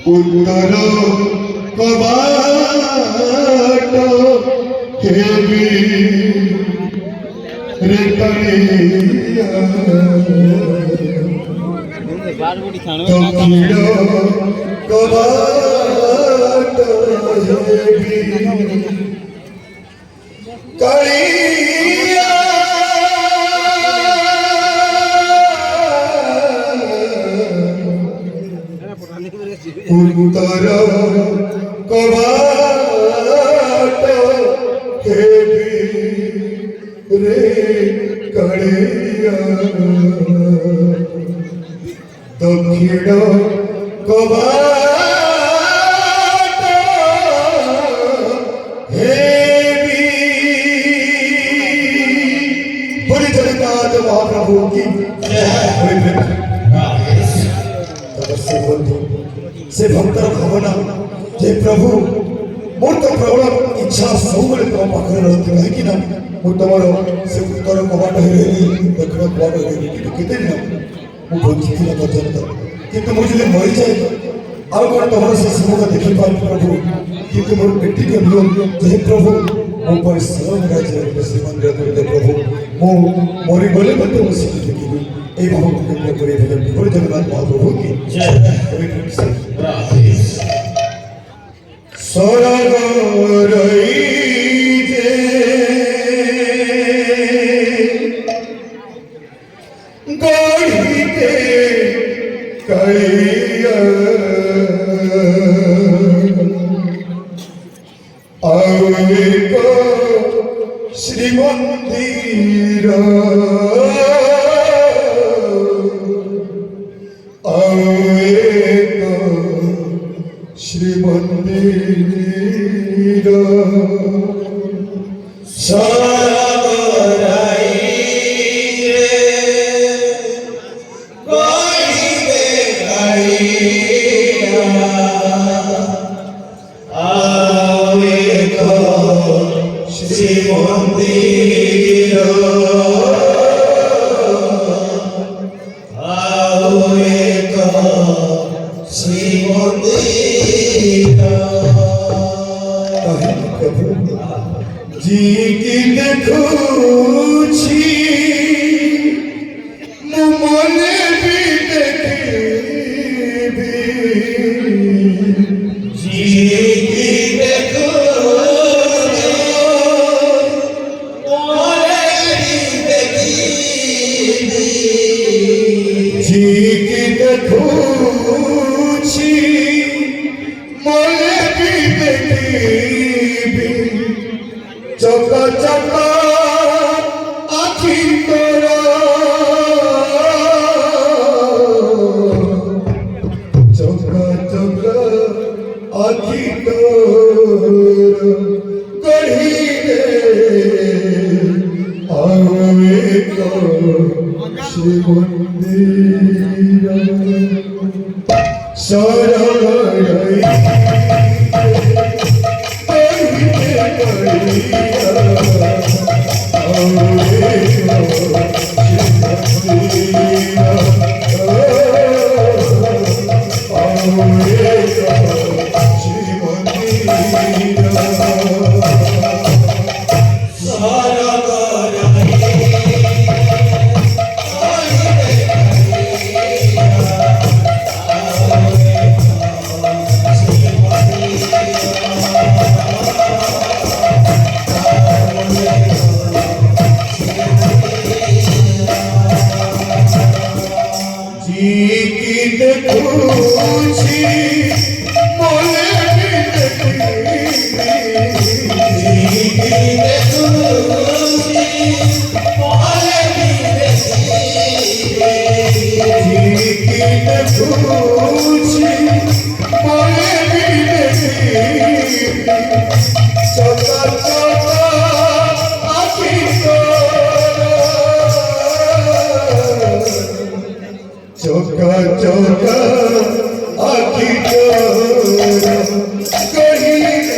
উত্তর কবাট হেবি রে কালিয়া দক্ষিণ কবাট হেবি কালিয়া উত্তর কবাট হেবি রে কালিয়া দক্ষিণ কবাট হেবি বলি জগন্নাথ মহাপ্রভু কি তপস্যা বন্ধু से भक्तर भावना जे प्रभु मोर तो प्रबल इच्छा सब तुम पाखे रही कहीं तुम से उत्तर कबाट हो दक्षिण कबाट हो केते दिन मुझे पर्यंत कितु मुझे मरी जाए आउ कौन तुम से मुख देखी पारि प्रभु कितु मोर पेटी के जे प्रभु मो पर सरल राज्य श्रीमंदिर करते प्रभु मो मरी गले मत देखी এই ভাবকে করে দিলেন বলে জগন্নাথ মহাপ্রভু কি জয় স্বর্গ রইতে গড়িতে কালিয়া আবেগ শ্রীমন্দির শ্রীমন্দির সরাই রে গড়িবে কালিয়া আবেগ শ্রীমন্দির আবেগ শ্রীমন্দির जी की देखुछि मन भी देखी जी की देखुछि मन भी देखी जी की देखुछि मन भी देखी चका चका आखी तोरा चका चका आखी तोरा गढ़ी रे आवे को श्री मंदिर सरई चौका चौका आखी तोरा कहीं रे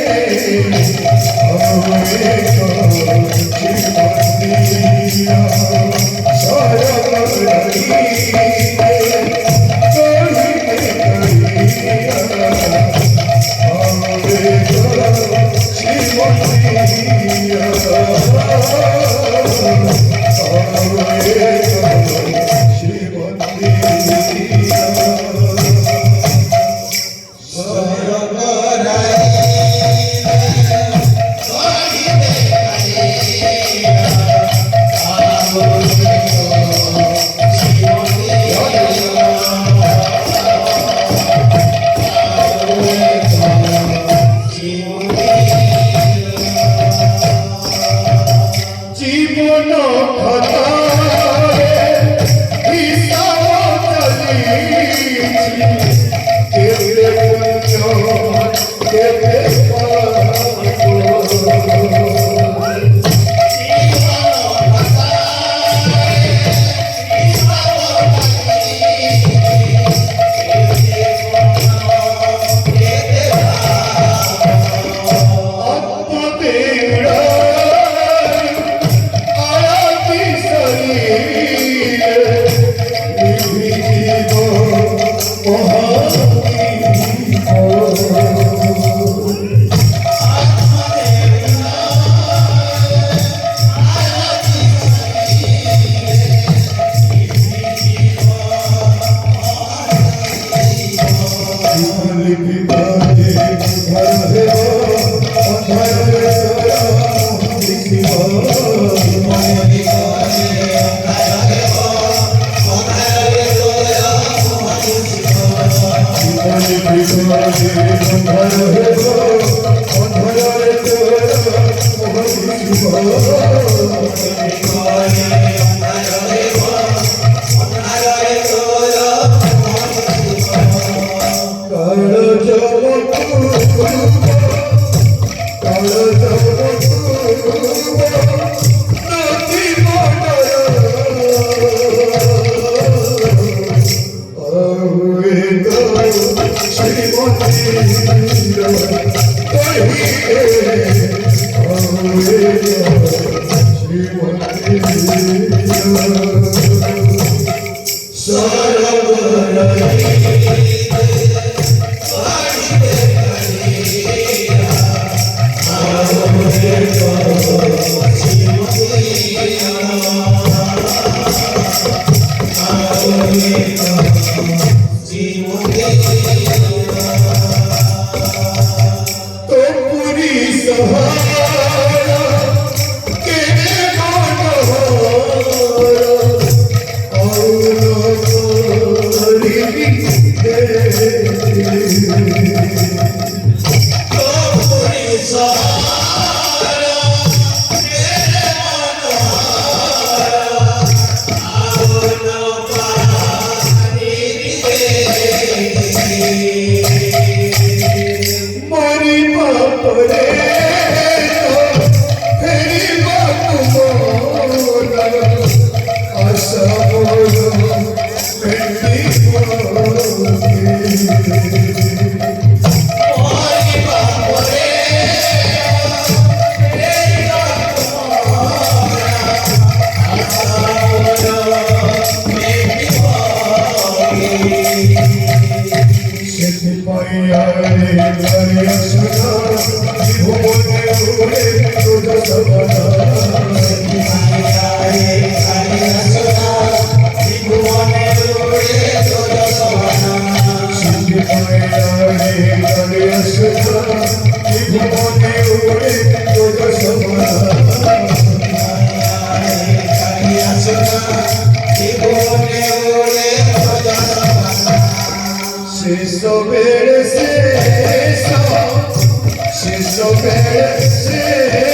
She's so bad,